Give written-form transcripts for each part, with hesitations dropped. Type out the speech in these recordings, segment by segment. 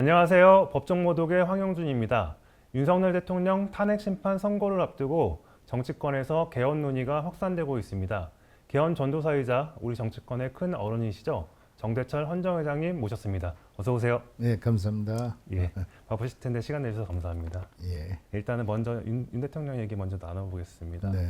안녕하세요. 법정모독의 황영준입니다. 윤석열 대통령 탄핵 심판 선고를 앞두고 정치권에서 개헌 논의가 확산되고 있습니다. 개헌 전도사이자 우리 정치권의 큰 어른이시죠. 정대철 헌정회장님 모셨습니다. 어서 오세요. 네, 감사합니다. 예, 바쁘실 텐데 시간 내주셔서 감사합니다. 예. 일단은 먼저 윤 대통령 얘기 먼저 나눠보겠습니다. 네.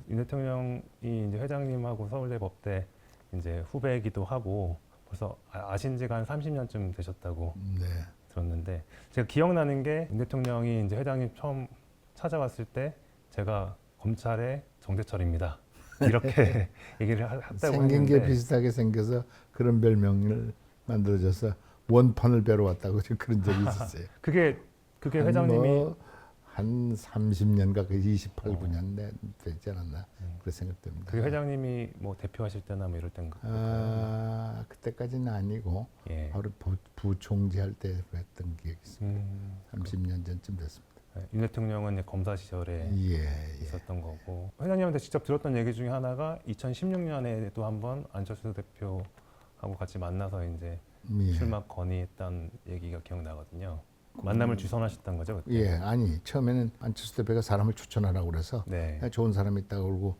윤 대통령이 이제 회장님하고 서울대 법대 이제 후배이기도 하고 벌써 아신 지가 한 30년쯤 되셨다고 네. 들었는데, 제가 기억나는 게 윤 대통령이 이제 회장님 처음 찾아왔을 때 제가 검찰의 정대철입니다, 이렇게 얘기를 했다고 생긴 했는데, 게 비슷하게 생겨서 그런 별명을 만들어져서 원판을 배러 왔다고 그런 적이 있었어요. 그게 회장님이 한 30년 가까이 28, 9년 되지 않았나 그렇게 생각됩니다. 그게 회장님이 뭐 대표하실 때나 뭐 이럴 때인가? 그때까지는 아니고 예. 바로 부총재할 때 했던 기억이 있습니다. 30년 전쯤 됐습니다. 윤 대통령은 이제 검사 시절에 예. 있었던 거고, 회장님한테 직접 들었던 얘기 중에 하나가 2016년에도 한번 안철수 대표하고 같이 만나서 이제 예. 출마 건의했던 얘기가 기억나거든요. 만남을 주선하셨던 거죠, 그때? 예, 아니 처음에는 안철수 대표가 사람을 추천하라고 그래서 네. 좋은 사람이 있다고 그러고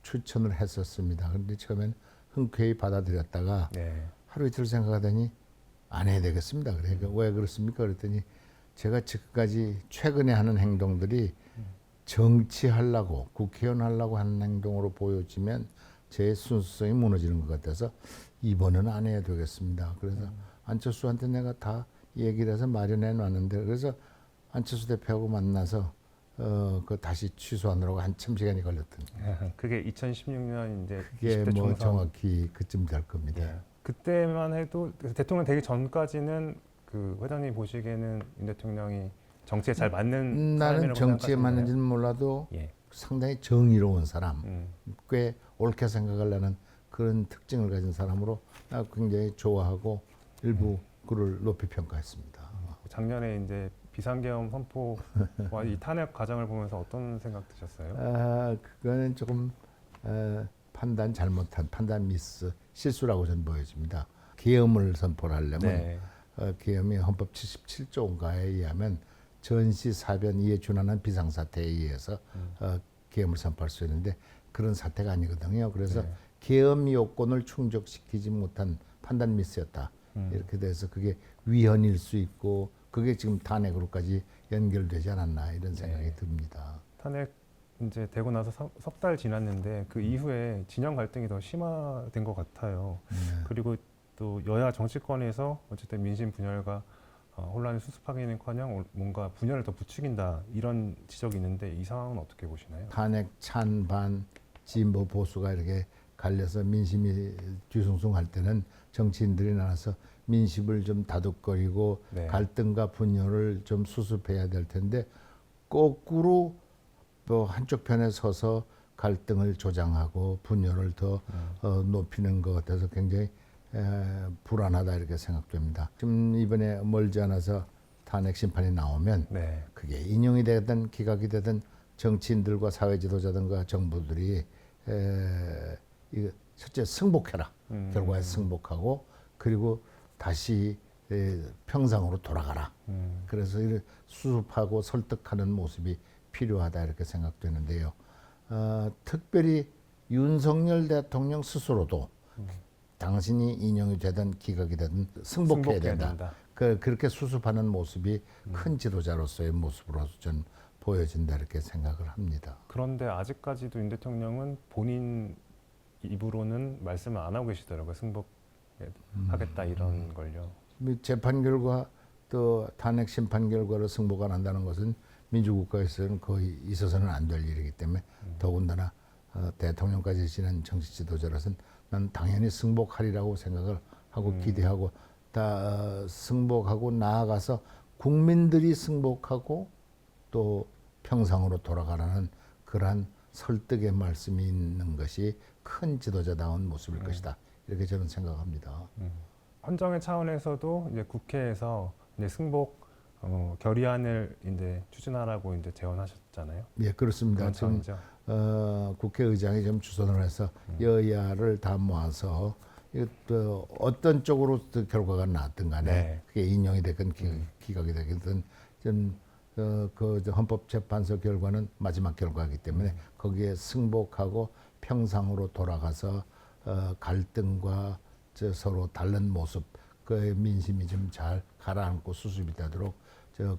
추천을 했었습니다. 그런데 처음엔 흔쾌히 받아들였다가 네. 하루 이틀 생각하더니 안 해야 되겠습니다. 그러니까 왜 그렇습니까? 그랬더니 제가 지금까지 최근에 하는 행동들이 정치하려고 국회의원 하려고 하는 행동으로 보여지면 제 순수성이 무너지는 것 같아서 이번은 안 해야 되겠습니다. 그래서 안철수한테 내가 다 얘기를 해서 마련해 놨는데, 그래서 안철수 대표하고 만나서 그 다시 취소하느라고 한참 시간이 걸렸던. 그게 2016년 이제 그게 20대 뭐 총선. 정확히 그쯤 될 겁니다. 예. 그때만 해도 대통령 되기 전까지는 그 회장님 보시기에는 윤 대통령이 정치에 잘 맞는 나는 사람이라고 정치에 생각하시나요? 맞는지는 몰라도 예. 상당히 정의로운 사람, 음. 꽤 옳게 생각을 하는 그런 특징을 가진 사람으로 나 굉장히 좋아하고 일부 그를 높이 평가했습니다. 작년에 이제 비상계엄 선포와 이 탄핵 과정을 보면서 어떤 생각 드셨어요? 그거는 조금 판단 잘못한 판단 미스 실수라고 저는 보여집니다. 계엄을 선포를 하려면 네. 계엄이 헌법 77조인가에 의하면 전시 사변 이에 준하는 비상사태에 의해서 계엄을 선포할 수 있는데 그런 사태가 아니거든요. 그래서 네. 계엄 요건을 충족시키지 못한 판단 미스였다. 이렇게 돼서 그게 위헌일 수 있고 그게 지금 탄핵으로까지 연결되지 않았나 이런 생각이 네. 듭니다. 탄핵 이제 되고 나서 석 달 지났는데 그 이후에 진영 갈등이 더 심화된 것 같아요. 그리고 또 여야 정치권에서 어쨌든 민심 분열과 혼란을 수습하기는커녕 뭔가 분열을 더 부추긴다, 이런 지적이 있는데 이 상황은 어떻게 보시나요? 탄핵 찬반 진보 보수가 이렇게 갈려서 민심이 뒤숭숭할 때는 정치인들이 나와서 민심을 좀 다독거리고 네. 갈등과 분열을 좀 수습해야 될 텐데 거꾸로 또 한쪽 편에 서서 갈등을 조장하고 분열을 더 높이는 것 같아서 굉장히 불안하다 이렇게 생각됩니다. 지금 이번에 멀지 않아서 탄핵 심판이 나오면 네. 그게 인용이 되든 기각이 되든 정치인들과 사회 지도자들과 정부들이 이거 첫째 승복해라. 결과에 승복하고 그리고 다시 평상으로 돌아가라. 그래서 수습하고 설득하는 모습이 필요하다 이렇게 생각되는데요. 특별히 윤석열 대통령 스스로도 당신이 인용이 되든 기각이 되든 승복해야 된다. 그렇게 수습하는 모습이 큰 지도자로서의 모습으로 전 보여진다 이렇게 생각을 합니다. 그런데 아직까지도 윤 대통령은 본인 입으로는 말씀을 안 하고 계시더라고요. 승복하겠다 이런 걸요. 재판 결과 또 탄핵 심판 결과로 승복을 안 한다는 것은 민주국가에서는 거의 있어서는 안 될 일이기 때문에 더군다나 대통령까지 지낸 정치 지도자로서는 난 당연히 승복하리라고 생각을 하고 기대하고 다 승복하고 나아가서 국민들이 승복하고 또 평상으로 돌아가라는 그러한 설득의 말씀이 있는 것이 큰 지도자다운 모습일 것이다. 이렇게 저는 생각합니다. 헌정의 차원에서도 이제 국회에서 이제 승복 결의안을 이제 추진하라고 이제 제언하셨잖아요. 예, 그렇습니다. 그런 지금 차원이죠. 국회의장이 좀 주선을 해서 여야를 다 모아서 이것도 어떤 쪽으로 또 결과가 나왔든 간에 네. 그게 인용이 됐건 기각이 되든 그 헌법재판소 결과는 마지막 결과이기 때문에 거기에 승복하고 평상으로 돌아가서 갈등과 서로 다른 모습 그 민심이 좀 잘 가라앉고 수습이 되도록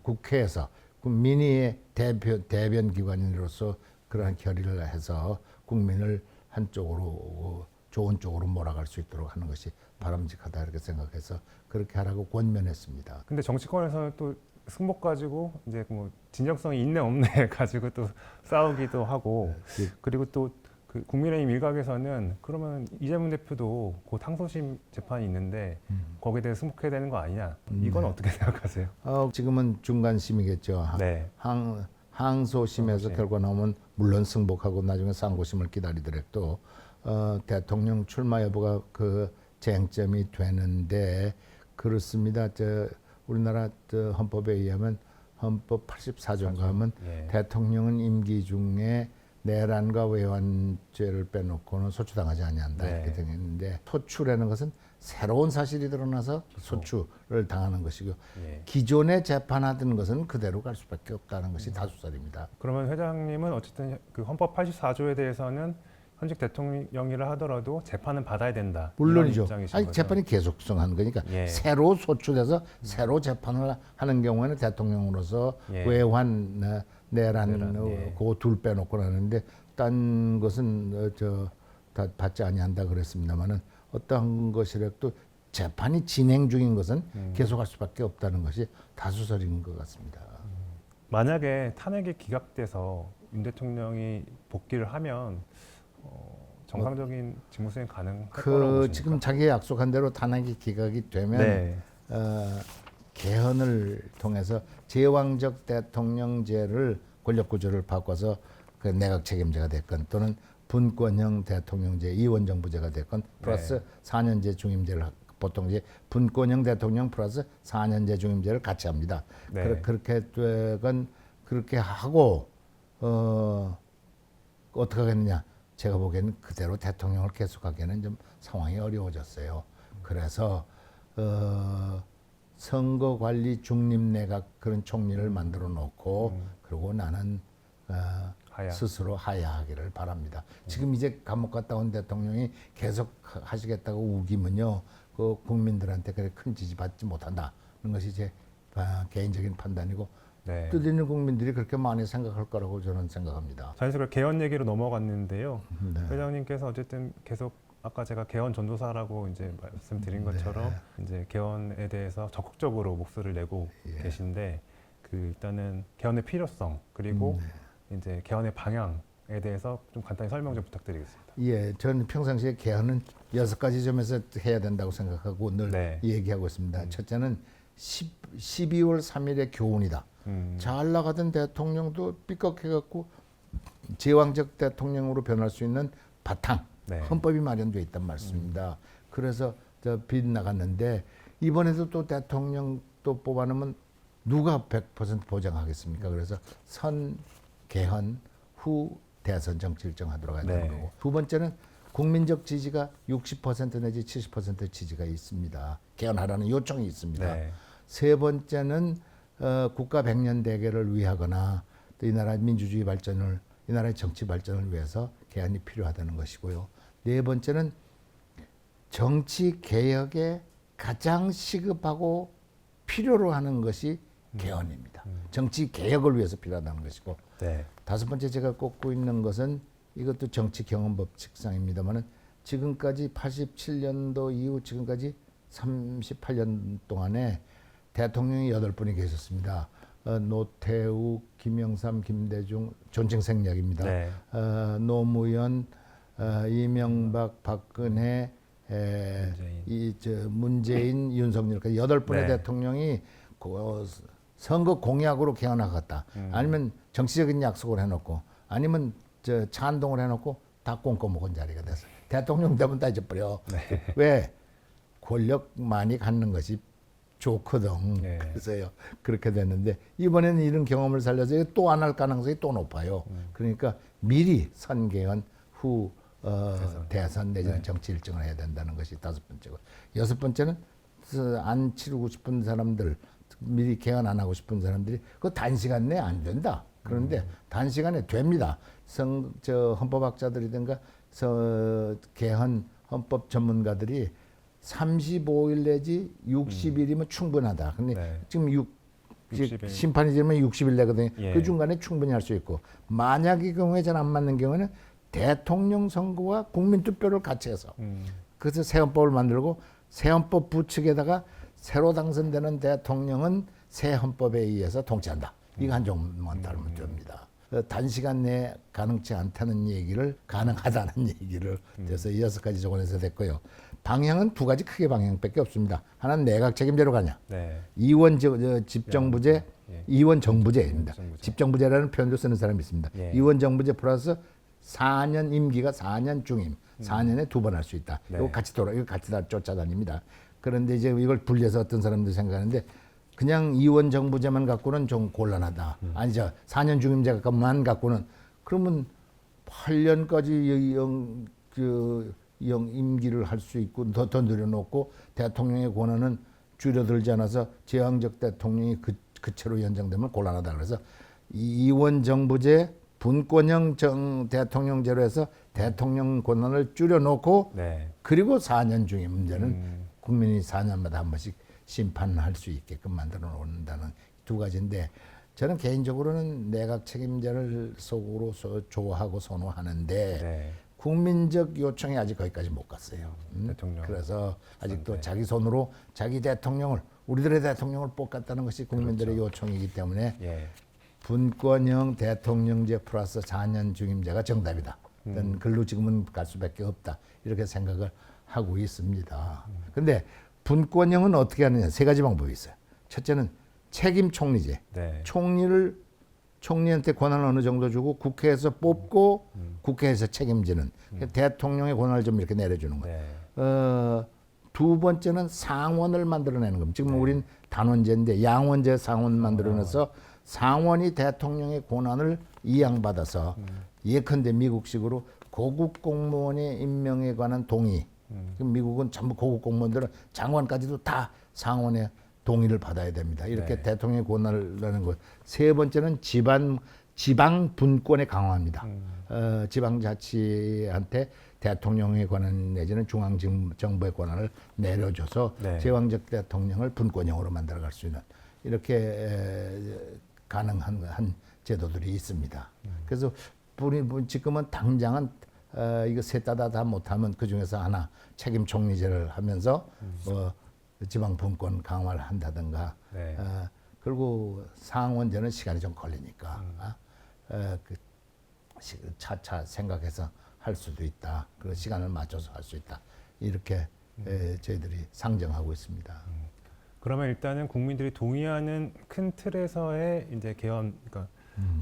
국회에서 민의의 대변 기관으로서 그러한 결의를 해서 국민을 한쪽으로 좋은 쪽으로 몰아갈 수 있도록 하는 것이 바람직하다 이렇게 생각해서 그렇게 하라고 권면했습니다. 근데 정치권에서는 또 승복 가지고 이제 뭐 진정성이 있네 없네 가지고 또 싸우기도 하고 그리고 또 그 국민의힘 일각에서는 그러면 이재명 대표도 곧 항소심 재판이 있는데 거기에 대해 승복해야 되는 거 아니냐? 이건 어떻게 생각하세요? 지금은 중간심이겠죠. 네. 항소심에서 항소심. 결과 나오면 물론 승복하고 나중에 상고심을 기다리더라도 대통령 출마 여부가 그 쟁점이 되는데 그렇습니다. 우리나라 헌법에 의하면 헌법 84조인가 하면 예. 대통령은 임기 중에 내란과 외환죄를 빼놓고는 소추당하지 아니한다 네. 이렇게 되어 있는데 소추라는 것은 새로운 사실이 드러나서 소추를 당하는 것이고 예. 기존에 재판하던 것은 그대로 갈 수밖에 없다는 것이 다수설입니다. 그러면 회장님은 어쨌든 그 헌법 84조에 대해서는 현직 대통령이라 하더라도 재판은 받아야 된다. 물론이죠. 이런 입장이신 아니 거죠? 재판이 계속성하는 거니까 예. 새로 소추돼서 새로 재판을 하는 경우에는 대통령으로서 예. 외환 내란 예. 그거 둘 빼놓고 하는데 딴 것은 다 받지 아니한다 그랬습니다만은 어떠한 것이라도 재판이 진행 중인 것은 계속할 수밖에 없다는 것이 다수설인 것 같습니다. 만약에 탄핵이 기각돼서 윤 대통령이 복귀를 하면 정상적인 직무 수행 가능할 거라고 보십니까? 지금 자기 약속한 대로 탄핵이 기각이 되면 네. 개헌을 통해서 제왕적 대통령제를 권력구조를 바꿔서 그 내각 책임제가 됐건 또는 분권형 대통령제 이원정부제가 됐건 플러스 4년제 중임제를 보통 이제 분권형 대통령 플러스 4년제 중임제를 같이 합니다. 네. 그렇게 되건 그렇게 하고 어떻게 하겠느냐? 제가 보기에는 그대로 대통령을 계속하기에는 좀 상황이 어려워졌어요. 그래서 선거관리 중립내각 그런 총리를 만들어 놓고 그리고 나는 하야. 스스로 하야하기를 바랍니다. 지금 이제 감옥 갔다 온 대통령이 계속 하시겠다고 우기면요, 그 국민들한테 그래 큰 지지 받지 못한다는 것이 제 개인적인 판단이고 네. 뜻 있는 국민들이 그렇게 많이 생각할 거라고 저는 생각합니다. 자연스럽게 개헌 얘기로 넘어갔는데요. 네. 회장님께서 어쨌든 계속 아까 제가 개헌 전도사라고 이제 말씀드린 것처럼 이제 개헌에 대해서 적극적으로 목소리를 내고 계신데 그 일단은 개헌의 필요성 그리고 이제 개헌의 방향에 대해서 좀 간단히 설명 좀 부탁드리겠습니다. 예, 저는 평상시에 개헌은 6가지 점에서 해야 된다고 생각하고 늘 네. 얘기하고 있습니다. 첫째는 12월 3일의 교훈이다. 잘 나가던 대통령도 삐걱해갖고 제왕적 대통령으로 변할 수 있는 바탕, 네. 헌법이 마련되어 있단 말씀입니다. 그래서 빗나갔는데 이번에도 또 대통령 또 뽑아놓으면 누가 100% 보장하겠습니까? 그래서 선 개헌 후 대선 정치 일정하도록 해야 되는 네. 거고 두 번째는 국민적 지지가 60% 내지 70% 지지가 있습니다. 개헌하라는 요청이 있습니다. 네. 세 번째는 국가 백년 대계를 위하거나 또 이 나라의 민주주의 발전을 이 나라의 정치 발전을 위해서 개헌이 필요하다는 것이고요. 네 번째는 정치 개혁에 가장 시급하고 필요로 하는 것이 개헌입니다. 정치 개혁을 위해서 필요하다는 것이고 네. 다섯 번째 제가 꼽고 있는 것은 이것도 정치 경험법칙상입니다만은 지금까지 87년도 이후 지금까지 38년 동안에 대통령이 8분이 계셨습니다. 노태우, 김영삼, 김대중 존칭 생략입니다. 네. 노무현, 이명박, 박근혜, 문재인, 윤석열까지 8분의 네. 대통령이 선거 공약으로 개헌하겠다. 아니면 정치적인 약속을 해놓고 아니면 찬동을 해놓고 다 꽁꼬먹은 자리가 됐어요. 대통령 되면 다 잊어버려. 네. 왜? 권력 많이 갖는 것이 좋거든. 네. 그래서요. 그렇게 됐는데 이번에는 이런 경험을 살려서 또 안 할 가능성이 또 높아요. 그러니까 미리 선개헌 후 대선 내지는 네. 정치 일정을 해야 된다는 것이 5번째고, 6번째는 안 치르고 싶은 사람들, 미리 개헌 안 하고 싶은 사람들이 그 단시간 내에 안 된다. 그런데 단시간에 됩니다. 헌법학자들이든가 개헌 헌법 전문가들이 35일 내지 60일이면 충분하다. 근데 네. 지금 60일. 심판이 되면 60일 내거든요. 예. 그 중간에 충분히 할 수 있고, 만약의 경우에 잘 안 맞는 경우에는 대통령 선거와 국민투표를 같이 해서 그래서 새 헌법을 만들고 새 헌법 부칙에다가 새로 당선되는 대통령은 새 헌법에 의해서 통치한다. 이거 한 종만 따르면 됩니다. 단시간 내에 가능치 않다는 얘기를 가능하다는 얘기를 그래서 이 6가지 조건에서 됐고요. 방향은 2가지 크게 방향밖에 없습니다. 하나는 내각 책임제로 가냐. 네. 이원 집정부제, 예. 이원 정부제입니다. 정부제. 집정부제라는 표현도 쓰는 사람이 있습니다. 예. 이원 정부제 플러스 4년 임기가 4년 중임, 4년에 2번 할 수 있다. 네. 이거 같이 다 쫓아다닙니다. 그런데 이제 이걸 분리해서 어떤 사람들이 생각하는데 그냥 이원 정부제만 갖고는 좀 곤란하다. 아니죠. 4년 중임제만 갖고는 그러면 8년까지 임기를 할 수 있고 더 늘려놓고 대통령의 권한은 줄여들지 않아서 제왕적 대통령이 그 채로 연장되면 곤란하다. 그래서 이원 정부제 분권형 대통령제로 해서 대통령 권한을 줄여놓고 네. 그리고 4년 중에 문제는 국민이 4년마다 한 번씩 심판할 수 있게끔 만들어 놓는다는 2가지인데, 저는 개인적으로는 내각 책임제를 속으로 좋아하고 선호하는데 네. 국민적 요청이 아직 거기까지 못 갔어요. 대통령. 그래서 아직도 네. 자기 손으로 자기 대통령을, 우리들의 대통령을 뽑겠다는 것이 국민들의 그렇죠. 요청이기 때문에 예. 분권형 대통령제 플러스 4년 중임제가 정답이다. 글로 지금은 갈 수밖에 없다. 이렇게 생각을 하고 있습니다. 근데 분권형은 어떻게 하느냐. 3가지 방법이 있어요. 첫째는 책임 총리제. 네. 총리한테 권한을 어느 정도 주고 국회에서 뽑고 국회에서 책임지는 대통령의 권한을 좀 이렇게 내려주는 거예요. 네. 2번째는 상원을 만들어내는 겁니다. 지금 우린 단원제인데 양원제 상원 만들어내서 상원이 대통령의 권한을 이양받아서 예컨대 미국식으로 고급 공무원의 임명에 관한 동의. 그럼 미국은 전부 고급 공무원들은 장관까지도 다 상원의 동의를 받아야 됩니다. 이렇게 네. 대통령의 권한을 내는 것. 3번째는 지방 분권에 강화합니다. 지방자치한테 대통령의 권한 내지는 중앙정부의 권한을 내려줘서 네. 제왕적 대통령을 분권형으로 만들어갈 수 있는 이렇게 가능한 한 제도들이 있습니다. 그래서 지금은 당장은 이거 셋 다 못하면 그 중에서 하나 책임 총리제를 하면서 지방 분권 강화를 한다든가. 네. 그리고 상원제는 시간이 좀 걸리니까 차차 생각해서 할 수도 있다. 그리고 시간을 맞춰서 할 수 있다. 이렇게 저희들이 상정하고 있습니다. 그러면 일단은 국민들이 동의하는 큰 틀에서의 이제 개헌, 그러니까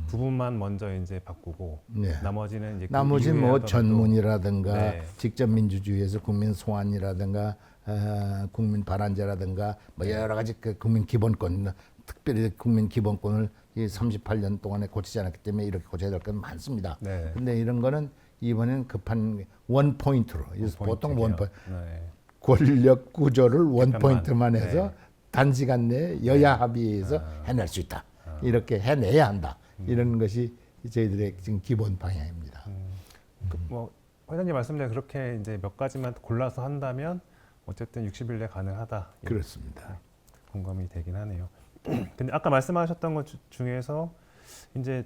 부분만 먼저 이제 바꾸고 네. 나머지는 이제 나머지 그 이후에 뭐 하더라도 전문이라든가 네. 직접 민주주의에서 국민 소환이라든가 국민 발안제라든가 뭐 여러 가지 그 국민 기본권, 특별히 국민 기본권을 이 38년 동안에 고치지 않았기 때문에 이렇게 고쳐야 될 건 많습니다. 네. 근데 이런 거는 이번엔 급한 원 포인트로 보통 원 포인트 네. 권력 구조를 원 개편만. 포인트만 해서 네. 단시간 내에 여야 합의해서 해낼 수 있다. 이렇게 해내야 한다. 이런 것이 저희들의 지금 기본 방향입니다. 뭐 회장님 말씀대로 그렇게 이제 몇 가지만 골라서 한다면 어쨌든 60일 내 가능하다. 그렇습니다. 공감이 되긴 하네요. 근데 아까 말씀하셨던 것 중에서 이제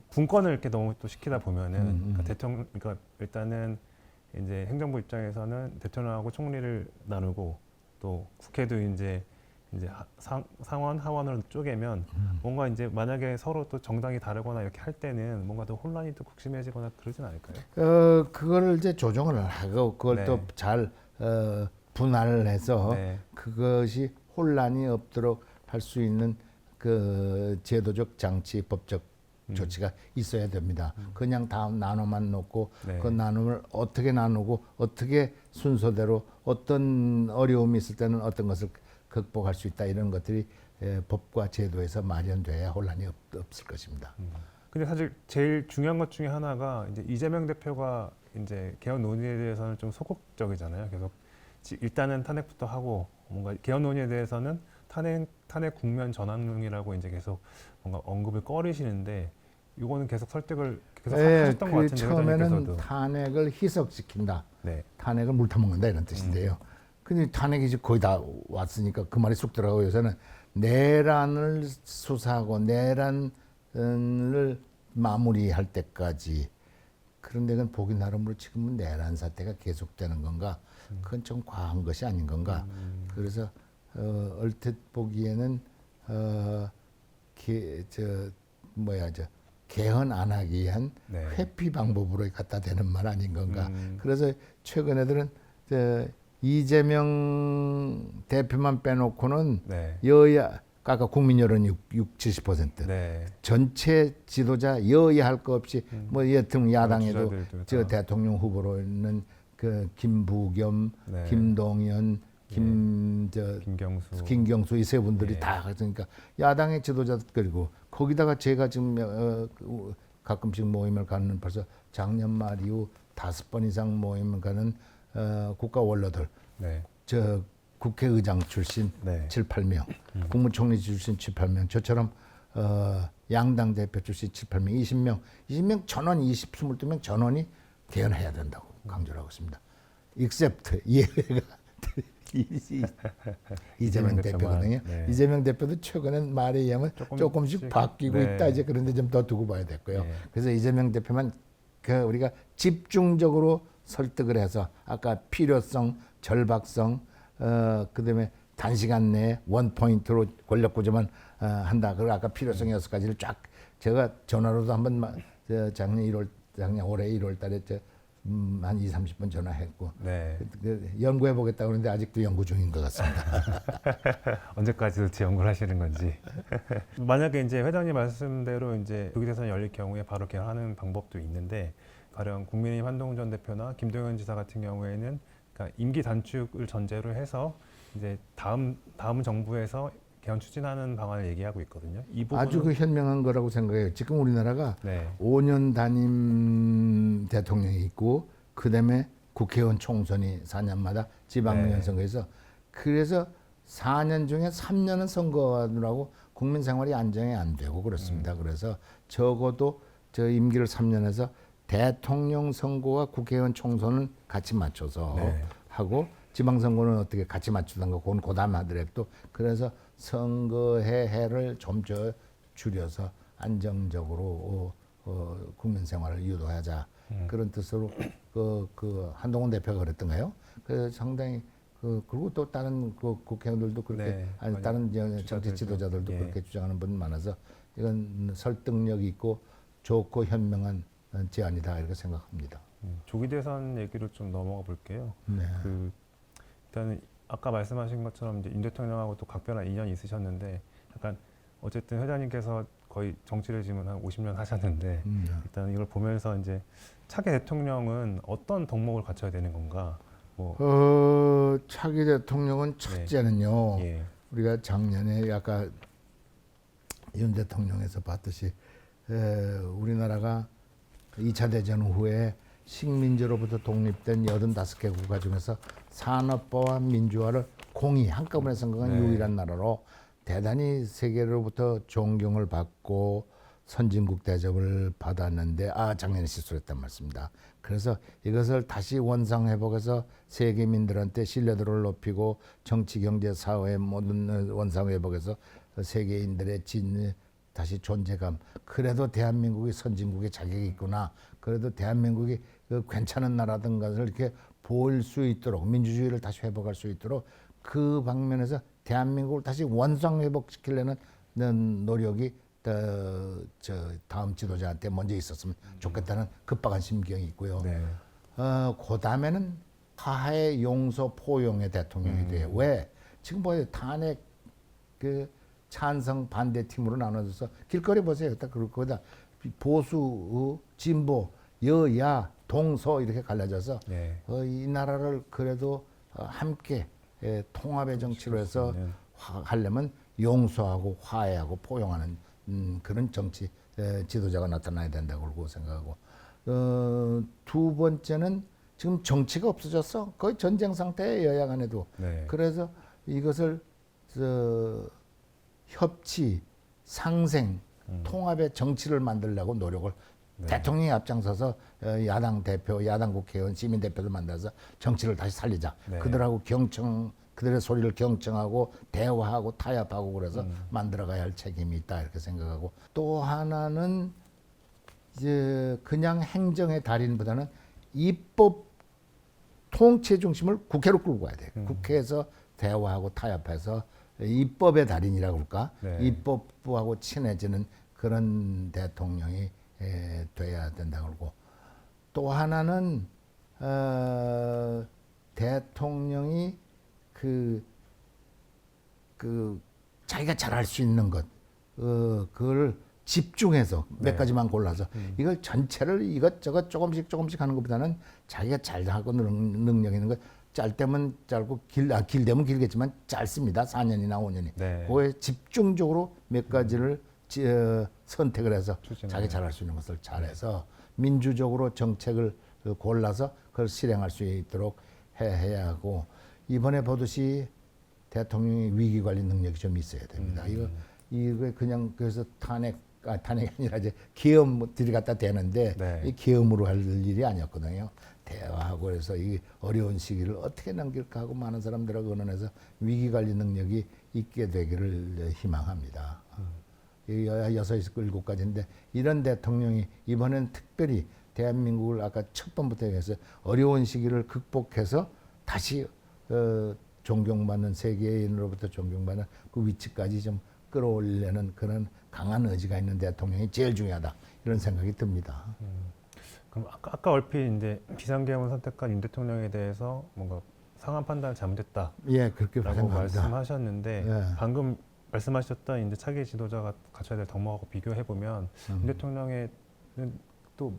분권을 이렇게 너무 또 시키다 보면은 그러니까 대통령, 그러니까 일단은 이제 행정부 입장에서는 대통령하고 총리를 나누고 또 국회도 이제 상원 하원으로 쪼개면 뭔가 이제 만약에 서로 또 정당이 다르거나 이렇게 할 때는 뭔가 더 혼란이 또 극심해지거나 그러진 않을까요? 그거를 이제 조정을 하고 그걸 네. 또 잘 분할을 해서 네. 그것이 혼란이 없도록 할 수 있는 그 제도적 장치, 법적 조치가 있어야 됩니다. 그냥 다 나눠만 놓고 네. 그 나눔을 어떻게 나누고 어떻게 순서대로 어떤 어려움이 있을 때는 어떤 것을 극복할 수 있다 이런 것들이 법과 제도에서 마련돼야 혼란이 없을 것입니다. 근데 사실 제일 중요한 것 중에 하나가 이제 이재명 대표가 이제 개헌 논의에 대해서는 좀 소극적이잖아요. 계속 일단은 탄핵부터 하고 뭔가 개헌 논의에 대해서는 탄핵 국면 전환론이라고 이제 계속 뭔가 언급을 꺼리시는데 이거는 계속 설득을 계속 하셨던 것 같은데 처음에는 회장님께서도. 탄핵을 희석시킨다. 네. 탄핵을 물타먹는다 이런 뜻인데요. 근데 탄핵이 이제 거의 다 왔으니까 그 말이 쑥 들어가고 요새는 내란을 수사하고 내란을 마무리할 때까지 그런데 그건 보기 나름으로 지금은 내란 사태가 계속되는 건가? 그건 좀 과한 것이 아닌 건가? 그래서 얼핏 보기에는 개헌 안 하기 위한 네. 회피 방법으로 갖다 대는 말 아닌 건가? 그래서 최근 애들은 이재명 대표만 빼놓고는 네. 여야 아까 국민 여론 70%. 네. 전체 지도자 여야 할 거 없이 뭐 여튼 야당에도 주자들도 저 다. 대통령 후보로 있는 그 김부겸, 네. 김동연, 김경수 이 세 분들이 예. 다 그러니까 야당의 지도자들 그리고 거기다가 제가 지금 가끔씩 모임을 가는 벌써 작년 말 이후 5번 이상 모임을 가는 국가 원로들 네. 저 국회의장 출신 네. 7, 8명, 국무총리 출신 7, 8명, 저처럼 양당 대표 출신 7, 8명, 20명 전원 22명 전원이 개헌해야 된다고 강조를 하고 있습니다. except 예외가 이재명 대표거든요. 네. 이재명 대표도 최근엔 말에 의하면 조금씩 바뀌고 네. 있다. 이제 그런데 좀 더 두고 봐야 됐고요. 네. 그래서 이재명 대표만 우리가 집중적으로 설득을 해서 아까 필요성, 절박성, 그다음에 단시간 내에 원 포인트로 권력 구조만 한다. 그리고 아까 필요성 6가지를 쫙 제가 전화로도 한번 작년 올해 1월달에 한 2, 30분 전화했고 네. 연구해 보겠다 그러는데 아직도 연구 중인 것 같습니다. 언제까지 도대체 연구를 하시는 건지. 만약에 이제 회장님 말씀대로 이제 조기 대선이 열릴 경우에 바로 개헌하는 방법도 있는데, 가령 국민의힘 한동훈 전 대표나 김동연 지사 같은 경우에는 그러니까 임기 단축을 전제로 해서 이제 다음 정부에서 개헌 추진하는 방안을 얘기하고 있거든요. 이 부분은 아주 그 현명한 거라고 생각해요. 지금 우리나라가 네. 5년 단임 대통령이 있고 그다음에 국회의원 총선이 4년마다 지방의원 선거에서 그래서 4년 중에 3년은 선거하느라고 국민 생활이 안정이 안 되고 그렇습니다. 그래서 적어도 저 임기를 3년 해서 대통령 선거와 국회의원 총선은 같이 맞춰서 네. 하고 지방선거는 어떻게 같이 맞추던가 그건 그다음 하더라도 그래서 선거의 해를 좀 줄여서 안정적으로 국민 생활을 유도하자 그런 뜻으로 그 한동훈 대표가 그랬던가요? 그래서 상당히 그리고 또 다른 국회의원들도 그렇게 네, 아니 다른 정치 지도자들도 예. 그렇게 주장하는 분 많아서 이건 설득력 있고 좋고 현명한 제안이다 이렇게 생각합니다. 조기 대선 얘기로 좀 넘어가 볼게요. 네. 일단은 아까 말씀하신 것처럼 이제 윤 대통령하고 또 각별한 인연이 있으셨는데, 약간 어쨌든 회장님께서 거의 정치를 지금 한 50년 하셨는데, 일단 이걸 보면서 이제 차기 대통령은 어떤 덕목을 갖춰야 되는 건가? 뭐 차기 대통령은 첫째는요. 예. 우리가 작년에 아까 윤 대통령에서 봤듯이 우리나라가 2차 대전 후에 식민지로부터 독립된 85개 국가 중에서 산업화와 민주화를 공히 한꺼번에 성공한 네. 유일한 나라로 대단히 세계로부터 존경을 받고 선진국 대접을 받았는데 작년에 실수했단 말씀입니다. 그래서 이것을 다시 원상회복해서 세계민들한테 신뢰도를 높이고 정치, 경제, 사회 모든 원상회복해서 세계인들의 다시 존재감. 그래도 대한민국이 선진국의 자격이 있구나. 그래도 대한민국이 괜찮은 나라든 것을 이렇게 볼 수 있도록 민주주의를 다시 회복할 수 있도록 그 방면에서 대한민국을 다시 원상회복시키려는 노력이 다음 지도자한테 먼저 있었으면 좋겠다는 급박한 심경이 있고요. 네. 그 다음에는 화해, 용서, 포용의 대통령이 돼요. 왜? 지금 뭐예요? 탄핵 찬성 반대 팀으로 나눠져서 길거리 보세요. 딱 그거다 보수, 진보, 여야, 동서 이렇게 갈라져서 네. 이 나라를 그래도 함께 통합의 정치로 해서 하려면 용서하고 화해하고 포용하는 그런 정치 지도자가 나타나야 된다고 생각하고 두 번째는 지금 정치가 없어졌어. 거의 전쟁 상태에 여야 간에도. 네. 그래서 이것을 협치, 상생, 통합의 정치를 만들려고 노력을 네. 대통령이 앞장서서 야당 대표, 야당 국회의원, 시민 대표를 만들어서 정치를 다시 살리자. 네. 그들하고 그들의 소리를 경청하고 대화하고 타협하고 그래서 만들어가야 할 책임이 있다 이렇게 생각하고 또 하나는 이제 그냥 행정의 달인보다는 입법 통치 중심을 국회로 끌고 가야 돼요. 국회에서 대화하고 타협해서 입법의 달인이라고 그럴까? 네. 입법부하고 친해지는 그런 대통령이 돼야 된다고 그러고 또 하나는 대통령이 그 자기가 잘할 수 있는 것 그걸 집중해서 몇 네. 가지만 골라서 이걸 전체를 이것저것 조금씩 하는 것보다는 자기가 잘하고 능력 있는 것 짧다면 짧고 길다면 길겠지만 짧습니다. 4년이나 5년이. 네. 그거에 집중적으로 몇 가지를 선택을 해서 추진을 자기 잘할 수 있는 것을 잘해서 민주적으로 정책을 골라서 그걸 실행할 수 있도록 해야 하고 이번에 보듯이 대통령의 위기 관리 능력이 좀 있어야 됩니다. 이거 그냥 그래서 탄핵이 아니라 이제 계엄들이 갖다 대는데 네. 이 계엄으로 할 일이 아니었거든요. 대화하고 그래서 이 어려운 시기를 어떻게 넘길까 하고 많은 사람들하고 의논해서 위기 관리 능력이 있게 되기를 희망합니다. 이 여섯 일곱 가지인데 이런 대통령이 이번엔 특별히 대한민국을 아까 첫 번부터 해서 어려운 시기를 극복해서 다시 존경받는 세계인으로부터 존경받는 그 위치까지 좀 끌어올리려는 그런 강한 의지가 있는 대통령이 제일 중요하다 이런 생각이 듭니다. 그럼 아까 얼핏 이제 비상계엄을 선택한 윤 대통령에 대해서 뭔가 상한 판단을 잘못했다라고 예, 그렇게 생각합니다. 말씀하셨는데 예. 방금 말씀하셨던 이제 차기 지도자가 갖춰야 될 덕목하고 비교해 보면 윤 대통령의 또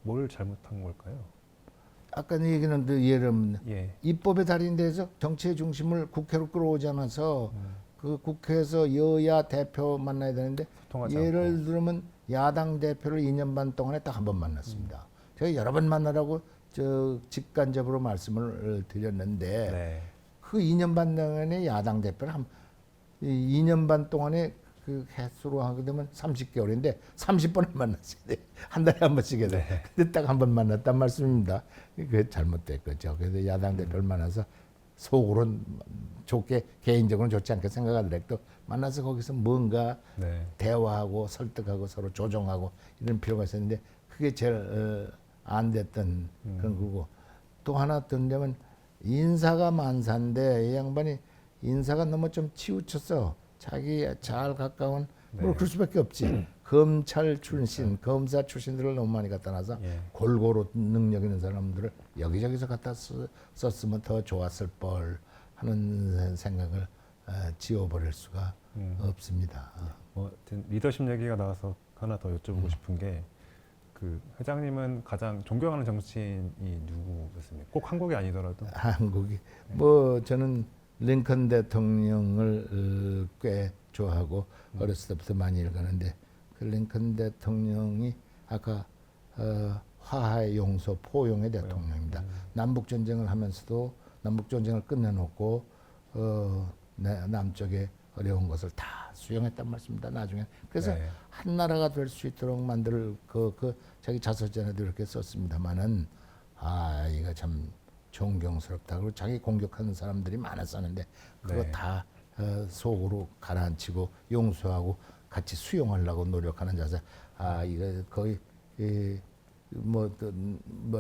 뭘 잘못한 걸까요? 아까 얘기는 예를 들면 예. 입법의 달인데서 정치의 중심을 국회로 끌어오지 않아서 그 국회에서 여야 대표 만나야 되는데 소통하지 예를 않고. 들면 야당 대표를 2년 반 동안에 딱 한 번 만났습니다. 제가 여러 번 만나라고 직간접으로 말씀을 드렸는데 네. 그 2년 반 동안에 야당 대표를 2년 반 동안에 그 횟수로 하게 되면 30개월인데 30번을 만났어야 돼. 한 달에 한 번씩 해야 돼. 네. 근데 딱 한 번 만났단 말씀입니다. 그게 잘못됐겠죠. 그래서 야당 대표를 만나서 속으로는 좋게 개인적으로는 좋지 않게 생각하더라도 만나서 거기서 뭔가 네. 대화하고 설득하고 서로 조정하고 이런 필요가 있었는데 그게 제일 안 됐던 그런 거고 또 하나 든다면 인사가 만사인데 이 양반이 인사가 너무 좀 치우쳤어. 자기 잘 가까운 뭐 네. 그럴 수밖에 없지. 검찰 출신, 검사 출신들을 너무 많이 갖다 놔서 예. 골고루 능력 있는 사람들을 여기저기서 갖다 썼으면 더 좋았을 걸 하는 생각을 지워버릴 수가 없습니다. 뭐 리더십 얘기가 나와서 하나 더 여쭤보고 싶은 게 그 회장님은 가장 존경하는 정치인이 누구였습니까? 꼭 한국이 아니더라도. 한국이 뭐 저는 링컨 대통령을 꽤 좋아하고 어렸을 때부터 많이 읽었는데 그 링컨 대통령이 아까 화해 용서 포용의 대통령입니다. 남북 전쟁을 하면서도 남북 전쟁을 끝내놓고 남쪽에 어려운 것을 다 수용했단 말씀입니다. 나중에 그래서 네. 한 나라가 될 수 있도록 만들 자기 자서전에도 이렇게 썼습니다만은 이거 참 존경스럽다. 그리고 자기 공격하는 사람들이 많았었는데 그거 네. 다 속으로 가라앉히고 용서하고 같이 수용하려고 노력하는 자세. 이거 거의 뭐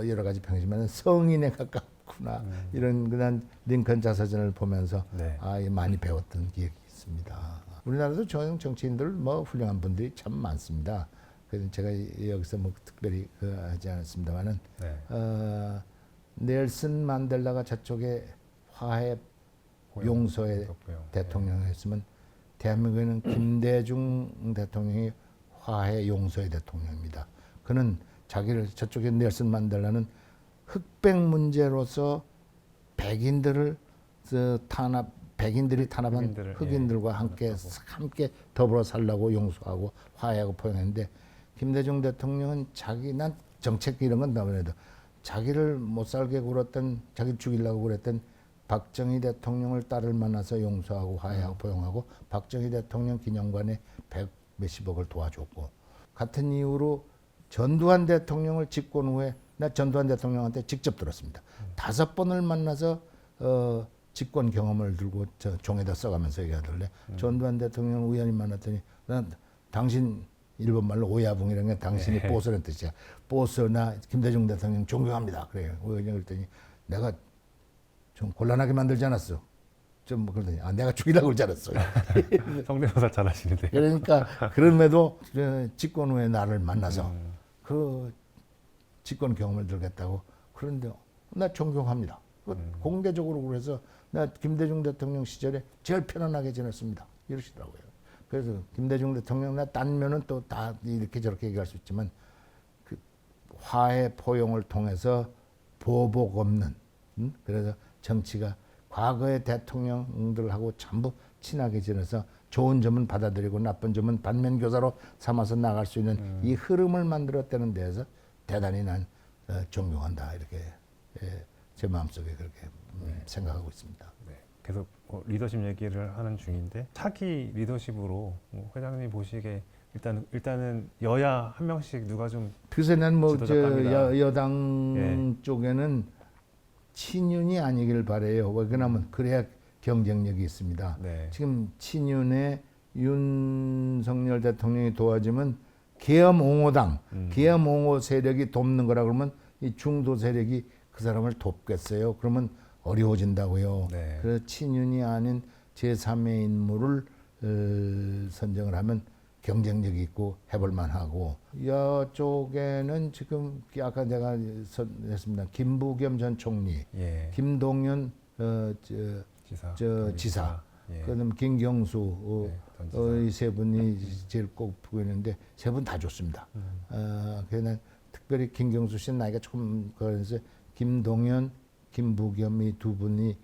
여러 가지 평이지만 성인에 가깝구나 이런 그냥 링컨 자서전을 보면서 네. 많이 배웠던 기억이 있습니다. 우리나라도 정치인들 뭐 훌륭한 분들이 참 많습니다. 그래서 제가 여기서 뭐 특별히 하지 않았습니다만은 네. 넬슨 만델라가 저쪽에 화해 용서의 대통령이었으면 대한민국에는 김대중 대통령이 화해 용서의 대통령입니다. 그는 자기를 저쪽에 넬슨 만델라는 흑백 문제로서 백인들이 탄압한 흑인들과 함께 더불어 살라고 용서하고 화해하고 포용했는데 김대중 대통령은 난 정책 이런 건 다음에도 자기를 못 살게 굴었던 자기 죽이려고 그랬던 박정희 대통령을 딸을 만나서 용서하고 화해하고 포용하고 박정희 대통령 기념관에 100 몇십억을 도와줬고 같은 이유로 전두환 대통령을 집권 후에 나 전두환 대통령한테 직접 들었습니다. 5번을 만나서 집권 경험을 들고 저 종에다 써가면서 얘기하길래 전두환 대통령 우연히 만났더니 난 당신 일본 말로 오야붕이라는 게 당신이 보스라는 뜻이야. 보스나 김대중 대통령 존경합니다. 그래요. 그랬더니 내가 좀 곤란하게 만들지 않았어. 좀 그러더니 내가 죽이라고 그러지 않았어. 성대모사 잘하시는데. 그러니까 그럼에도 집권 후에 나를 만나서 그 집권 경험을 들겠다고 그런데 나 존경합니다. 공개적으로 그래서 나 김대중 대통령 시절에 제일 편안하게 지냈습니다. 이러시더라고요. 그래서 김대중 대통령 나 딴면은 또 다 이렇게 저렇게 얘기할 수 있지만 그 화해 포용을 통해서 보복 없는 그래서 정치가 과거의 대통령들하고 전부 친하게 지내서 좋은 점은 받아들이고 나쁜 점은 반면교사로 삼아서 나갈 수 있는 이 흐름을 만들었다는 데에서 대단히 난 존경한다 이렇게 제 마음속에 그렇게 생각하고 있습니다. 네, 계속 리더십 얘기를 하는 중인데 차기 리더십으로 회장님 보시기에 일단은 여야 한 명씩 누가 좀 그래서 난 뭐 지도자 여당 쪽에는 친윤이 아니길 바래요. 왜 그러냐면 그래야 경쟁력이 있습니다. 네. 지금 친윤에 윤석열 대통령이 도와주면 계엄 옹호당, 계엄 옹호 세력이 돕는 거라 그러면 이 중도 세력이 그 사람을 돕겠어요. 그러면 어려워진다고요. 네. 그래서 친윤이 아닌 제3의 인물을 선정을 하면 경쟁력이 있고 해볼 만하고 이쪽에는 지금 아까 제가 했습니다. 김부겸 전 총리, 예. 김동연 지사, 예. 그다음 김경수 네, 이 세 분이 제일 꼭 보이는데 세 분 다 좋습니다. 그냥 특별히 김경수 씨는 나이가 조금 그래서 김동연, 김부겸 이 두 분이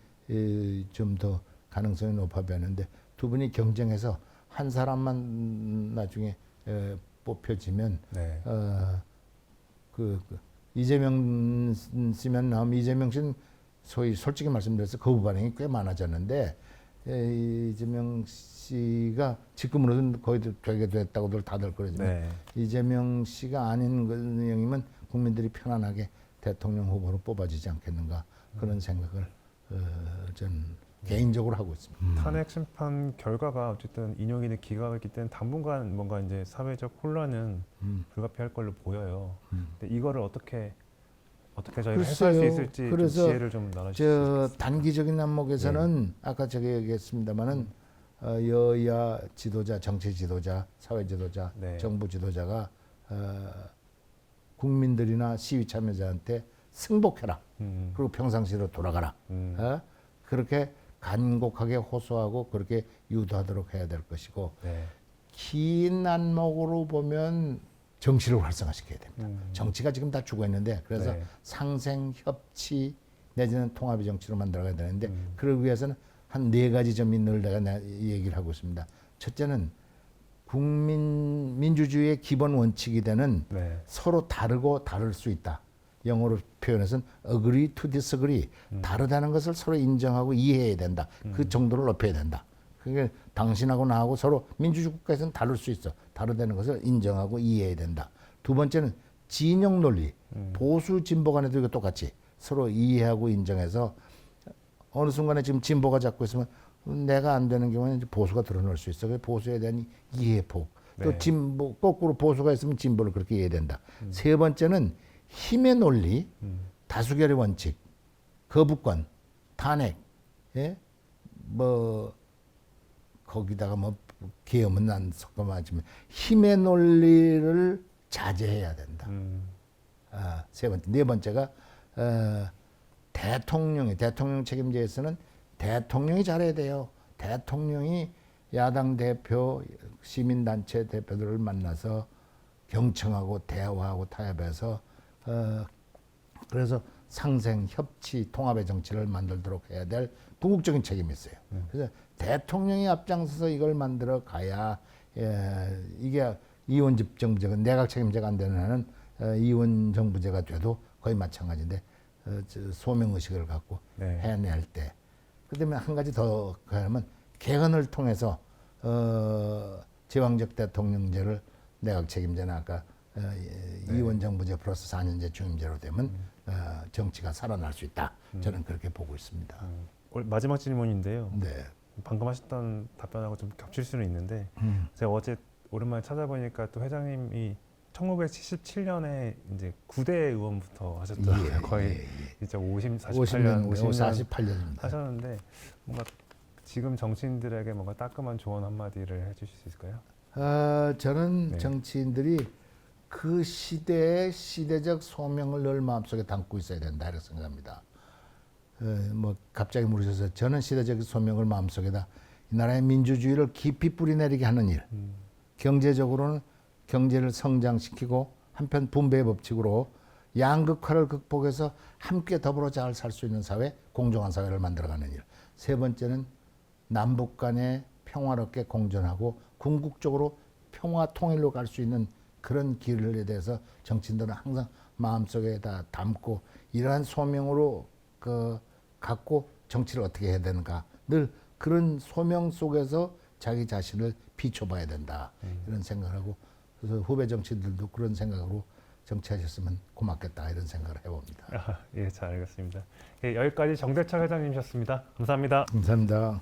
좀 더 가능성이 높아 보이는데 두 분이 경쟁해서 한 사람만 나중에 뽑혀지면 네. 이재명 씨면 나오면 이재명 씨는 소위 솔직히 말씀드려서 거부 반응이 꽤 많아졌는데 이재명 씨가 지금으로는 거의 되게 됐다고들 다들 그러지만 네. 이재명 씨가 아닌 영이면 국민들이 편안하게 대통령 후보로 뽑아지지 않겠는가 그런 생각을 전 개인적으로 하고 있습니다. 탄핵 심판 결과가 어쨌든 인용이 기각을 했기 때문에 당분간 뭔가 이제 사회적 혼란은 불가피할 걸로 보여요. 근데 이거를 어떻게 저희가 해소할 수 있을지 좀 그래서 지혜를 좀 나눠주시죠. 단기적인 안목에서는 아까 제가 얘기했습니다마는 여야 지도자, 정치 지도자, 사회 지도자, 네. 정부 지도자가 국민들이나 시위 참여자한테 승복해라. 그리고 평상시로 돌아가라. 그렇게 간곡하게 호소하고 그렇게 유도하도록 해야 될 것이고 네. 긴 안목으로 보면 정치를 활성화시켜야 됩니다. 정치가 지금 다 죽어 있는데 그래서 네. 상생, 협치 내지는 통합의 정치로 만들어가야 되는데 그러기 위해서는 한 4가지 점이 늘 내가 얘기를 하고 있습니다. 첫째는 민주주의의 기본 원칙이 되는 네. 서로 다르고 다를 수 있다. 영어로 표현해서는 agree to disagree. 다르다는 것을 서로 인정하고 이해해야 된다. 그 정도를 높여야 된다. 그게 당신하고 나하고 서로 민주주의 국가에서는 다를 수 있어. 다르다는 것을 인정하고 이해해야 된다. 두 번째는 진영 논리. 보수 진보 간에도 이거 똑같이 서로 이해하고 인정해서 어느 순간에 지금 진보가 잡고 있으면 내가 안 되는 경우에는 이제 보수가 드러날 수 있어. 그래서 보수에 대한 이해폭. 또 네. 진보, 거꾸로 보수가 있으면 진보를 그렇게 이해해야 된다. 세 번째는 힘의 논리, 다수결의 원칙, 거부권, 탄핵, 예? 뭐 거기다가 뭐 계엄은 안 섞어맞지만 힘의 논리를 자제해야 된다. 세 번째, 네 번째가 대통령 책임제에서는 대통령이 잘해야 돼요. 대통령이 야당 대표, 시민단체 대표들을 만나서 경청하고 대화하고 타협해서 그래서 상생, 협치, 통합의 정치를 만들도록 해야 될 궁극적인 책임이 있어요. 그래서 대통령이 앞장서서 이걸 만들어 가야 이게 이원집정제가 내각 책임제가 안 되는 한은 이원 정부제가 돼도 거의 마찬가지인데 소명 의식을 갖고 네. 해낼 때 그다음에 한 가지 더 하면 개헌을 통해서 제왕적 대통령제를 내각 책임제나 아까 이원 정부제 플러스 4년제 중임제로 되면 정치가 살아날 수 있다. 저는 그렇게 보고 있습니다. 마지막 질문인데요. 네. 방금 하셨던 답변하고 좀 겹칠 수는 있는데 제가 어제 오랜만에 찾아보니까 또 회장님이 1977년에 이제 9대 의원부터 하셨더라고요. 거의 진짜 48년 48년입니다. 하셨는데 뭔가 지금 정치인들에게 뭔가 따끔한 조언 한마디를 해주실 수 있을까요? 저는 네. 정치인들이 그 시대의 시대적 소명을 늘 마음속에 담고 있어야 된다 이렇게 생각합니다. 뭐 갑자기 물으셔서 저는 시대적 소명을 마음속에다 이 나라의 민주주의를 깊이 뿌리내리게 하는 일, 경제적으로는 경제를 성장시키고 한편 분배의 법칙으로 양극화를 극복해서 함께 더불어 잘 살 수 있는 사회, 공정한 사회를 만들어가는 일. 세 번째는 남북 간에 평화롭게 공존하고 궁극적으로 평화 통일로 갈 수 있는 그런 길에 대해서 정치인들은 항상 마음속에다 담고 이러한 소명으로 갖고 정치를 어떻게 해야 되는가 늘 그런 소명 속에서 자기 자신을 비춰봐야 된다 이런 생각을 하고 그래서 후배 정치인들도 그런 생각으로 정치하셨으면 고맙겠다 이런 생각을 해봅니다. 예, 잘 알겠습니다. 예, 여기까지 정대철 회장님이셨습니다. 감사합니다. 감사합니다.